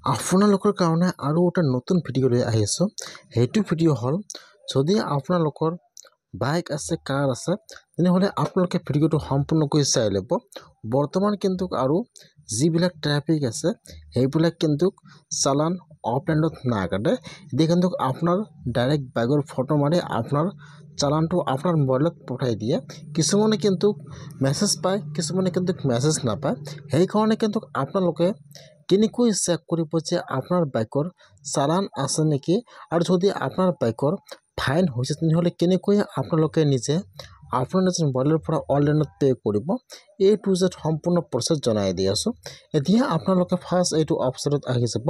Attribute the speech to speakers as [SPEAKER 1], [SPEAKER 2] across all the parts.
[SPEAKER 1] আপোনালোকৰ কাৰণে আৰু এটা নতুন ভিডিঅ' লৈ আহিছোঁ। সেইটো ভিডিঅ' হ'ল, যদি আপোনালোকৰ বাইক আছে, কাৰ আছে, তেনেহ'লে আপোনালোকে ভিডিঅ'টো সম্পূৰ্ণকৈ চাই ল'ব। বৰ্তমান কিন্তু আৰু যিবিলাক ট্ৰেফিক আছে সেইবিলাক কিন্তু চালান অফলাইনত নাকাটে। এতিয়া কিন্তু আপোনাৰ ডাইৰেক্ট বাইকৰ ফটো মাৰি আপোনাৰ চালানটো আপোনাৰ মোবাইলত পঠাই দিয়ে। কিছুমানে কিন্তু মেছেজ পায়, কিছুমানে কিন্তু মেছেজ নাপায়। সেইকাৰণে কিন্তু আপোনালোকে কেনেকৈ চেক কৰিব যে আপোনাৰ বাইকৰ চালান আছে নেকি, আৰু যদি আপোনাৰ বাইকৰ ফাইন হৈছে তেনেহ'লে কেনেকৈ আপোনালোকে নিজে আপোনাৰ নিজৰ মোবাইলৰ পৰা অনলাইনত পে' কৰিব। A to Z সম্পূৰ্ণ প্ৰচেছ জনাই দি আছোঁ। এতিয়া আপোনালোকে ফাৰ্ষ্ট এইটো অপশ্যনত আহি যাব।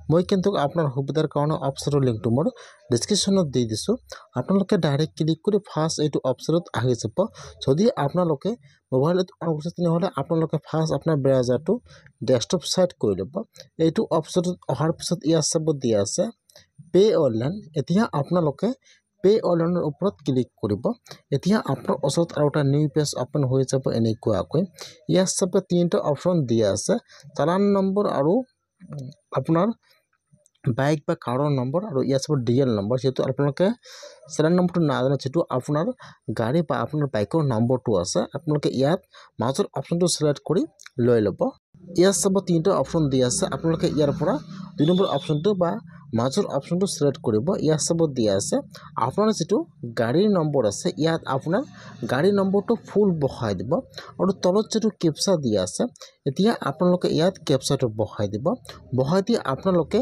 [SPEAKER 1] মই কিন্তু আপোনাৰ সুবিধাৰ কাৰণে অপশ্যনৰ লিংকটো মোৰ ডিছক্ৰিপশ্যনত দি দিছোঁ। আপোনালোকে ডাইৰেক্ট ক্লিক কৰি ফাৰ্ষ্ট এইটো অপশ্যনত আহি যাব। যদি আপোনালোকে মোবাইলত অন কৰিছে তেনেহ'লে আপোনালোকে ফাৰ্ষ্ট আপোনাৰ ব্ৰাউজাৰটো ডেস্কটপ ছাইড কৰি ল'ব। এইটো অপশ্যনত অহাৰ পিছত ইয়াত চাব দিয়া আছে পে' অনলাইন। এতিয়া আপোনালোকে পে' অনলাইনৰ ওপৰত ক্লিক কৰিব। এতিয়া আপোনাৰ ওচৰত আৰু এটা নিউ পেজ অপেন হৈ যাব এনেকুৱাকৈ। ইয়াত চাব তিনিটা অপশ্যন দিয়া আছে, চালান নম্বৰ আৰু আপোনাৰ বাইক বা কাৰৰ নম্বৰ, আৰু ইয়াত চাব ডিএল নম্বৰ। যিহেতু আপোনালোকে চালান নম্বৰটো নাজানে, যিটো আপোনাৰ গাড়ী বা আপোনাৰ বাইকৰ নম্বৰটো আছে, আপোনালোকে ইয়াত মাজৰ অপশ্যনটো চিলেক্ট কৰি লৈ ল'ব। ইয়াত চাব তিনিটা অপশ্যন দিয়া আছে, আপোনালোকে ইয়াৰ পৰা 2 নম্বৰ অপশ্যনটো বা মাজৰ অপশ্যনটো চিলেক্ট কৰিব। ইয়াত চাব দিয়া আছে আপোনাৰ যিটো গাড়ীৰ নম্বৰ আছে, ইয়াত আপোনাৰ গাড়ীৰ নম্বৰটো ফুল বহাই দিব, আৰু তলত যিটো কেপচা দিয়া আছে এতিয়া আপোনালোকে ইয়াত কেপচাটো বহাই দিব। বহাই দি আপোনালোকে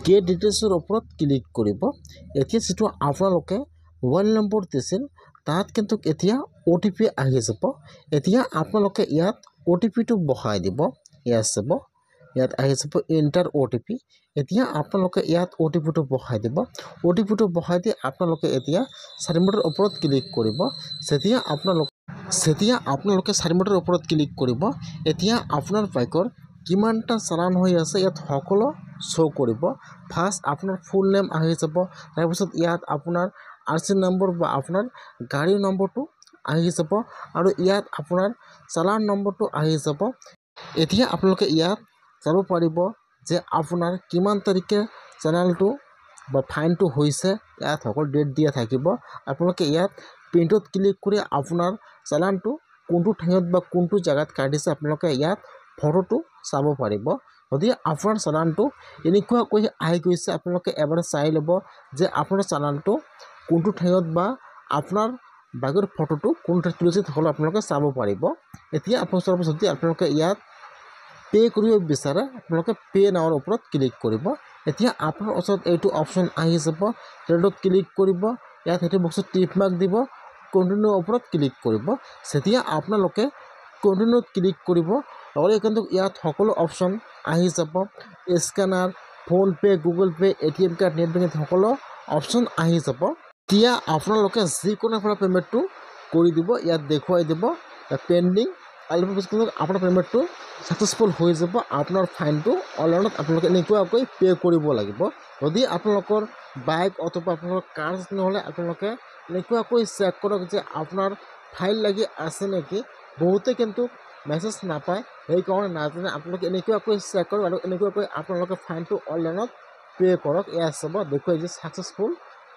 [SPEAKER 1] গেট ডিটেইলছৰ ওপৰত ক্লিক কৰিব। এতিয়া যিটো আপোনালোকে মোবাইল নম্বৰ দিছিল তাত কিন্তু এতিয়া OTP আহি যাব। এতিয়া আপোনালোকে ইয়াত OTPটো বহাই দিব। ইয়াত চাব, ইয়াত আহি যাব এণ্টাৰ OTP। এতিয়া আপোনালোকে ইয়াত OTPটো বহাই দিব। OTPটো বহাই দি আপোনালোকে এতিয়া চাবমিটৰ ওপৰত ক্লিক কৰিব। যেতিয়া আপোনালোকে চাবমিটৰ ওপৰত ক্লিক কৰিব, এতিয়া আপোনাৰ বাইকৰ কিমানটা চালান হৈ আছে ইয়াত সকলো শ্ব' কৰিব। ফাৰ্ষ্ট আপোনাৰ ফুল নেম আহি যাব, তাৰপিছত ইয়াত আপোনাৰ RC নম্বৰ বা আপোনাৰ গাড়ীৰ নম্বৰটো আহি যাব, আৰু ইয়াত আপোনাৰ চালান নম্বৰটো আহি যাব। এতিয়া আপোনালোকে ইয়াত যাব পাৰিব যে আপোনাৰ কিমান তাৰিখে চেনেলটো বা ফাইনটো হৈছে, ইয়াত সকলো ডেট দিয়া থাকিব। আপোনালোকে ইয়াত প্ৰিণ্টত ক্লিক কৰি আপোনাৰ চালানটো কোনটো ঠাইত বা কোনটো জেগাত কাটিছে আপোনালোকে ইয়াত ফটোটো চাব পাৰিব। যদি আপোনাৰ চালানটো এনেকুৱাকৈ আহি গৈছে, আপোনালোকে এবাৰ চাই ল'ব যে আপোনাৰ চালানটো কোনটো ঠাইত বা আপোনাৰ বাইকৰ ফটোটো কোন ঠাইত তুলিছে, সকলো আপোনালোকে চাব পাৰিব। এতিয়া আপোনাৰ যদি আপোনালোকে ইয়াত পে' কৰিব বিচাৰে, আপোনালোকে পে' নাওৰ ওপৰত ক্লিক কৰিব। এতিয়া আপোনাৰ ওচৰত এইটো অপশ্যন আহি যাব, ট্ৰেডত ক্লিক কৰিব। ইয়াত সেইটো বস্তু টিপ মাৰ্ক দিব, কণ্টিনিউৰ ওপৰত ক্লিক কৰিব। যেতিয়া আপোনালোকে কণ্টিনিউত ক্লিক কৰিব, লগতে কিন্তু ইয়াত সকলো অপশ্যন আহি যাব, scanner, PhonePe', Google pay', ATM card, net banking সকলো অপশ্যন আহি যাব। এতিয়া আপোনালোকে যিকোনো পৰা পে'মেণ্টটো কৰি দিব। ইয়াত দেখুৱাই দিব পেণ্ডিং, কিন্তু আপোনাৰ পে'মেণ্টটো ছাকচেছফুল হৈ যাব। আপোনাৰ ফাইনটো অনলাইনত আপোনালোকে এনেকুৱাকৈ পে' কৰিব লাগিব। যদি আপোনালোকৰ বাইক অথবা আপোনালোকৰ কাৰ আছে তেনেহ'লে আপোনালোকে এনেকুৱাকৈ চেক কৰক যে আপোনাৰ ফাইন লাগি আছে নেকি। বহুতে কিন্তু মেছেজ নাপায়, সেইকাৰণে নাজানে। আপোনালোকে এনেকুৱাকৈ চেক কৰক আৰু এনেকুৱাকৈ আপোনালোকে ফাইনটো অনলাইনত পে' কৰক। এয়া চাব দেখুৱাই যে ছাকচেছফুল,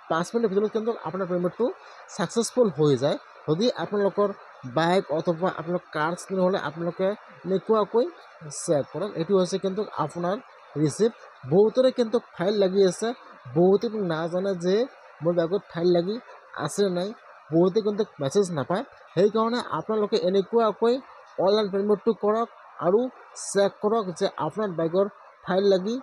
[SPEAKER 1] 5 মিনিটৰ ভিতৰত কিন্তু আপোনাৰ পে'মেণ্টটো ছাকচেছফুল হৈ যায়। যদি আপোনালোকৰ বাইক অথবা আপোনালোকৰ কাৰ আছে তেনেহ'লে আপোনালোকে এনেকুৱাকৈ চেক কৰক। এইটো হৈছে কিন্তু আপোনাৰ ৰিচিপ্ট। বহুতৰে কিন্তু ফাইল লাগি আছে, বহুতে নাজানে যে মোৰ বাইকত ফাইল লাগি আছে নাই, বহুতে কিন্তু মেছেজ নাপায়। সেইকাৰণে আপোনালোকে এনেকুৱাকৈ অনলাইন পে'মেণ্টটো কৰক আৰু চেক কৰক যে আপোনাৰ বাইকৰ ফাইল লাগি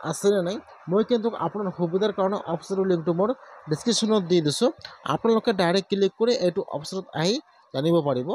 [SPEAKER 1] আছেনে নাই। মই কিন্তু আপোনাৰ সুবিধাৰ কাৰণে অপশ্যনৰ লিংকটো মোৰ ডিছক্ৰিপশ্যনত দি দিছোঁ। আপোনালোকে ডাইৰেক্ট ক্লিক কৰি এইটো অপশ্যনত আহি জানিব পাৰিব।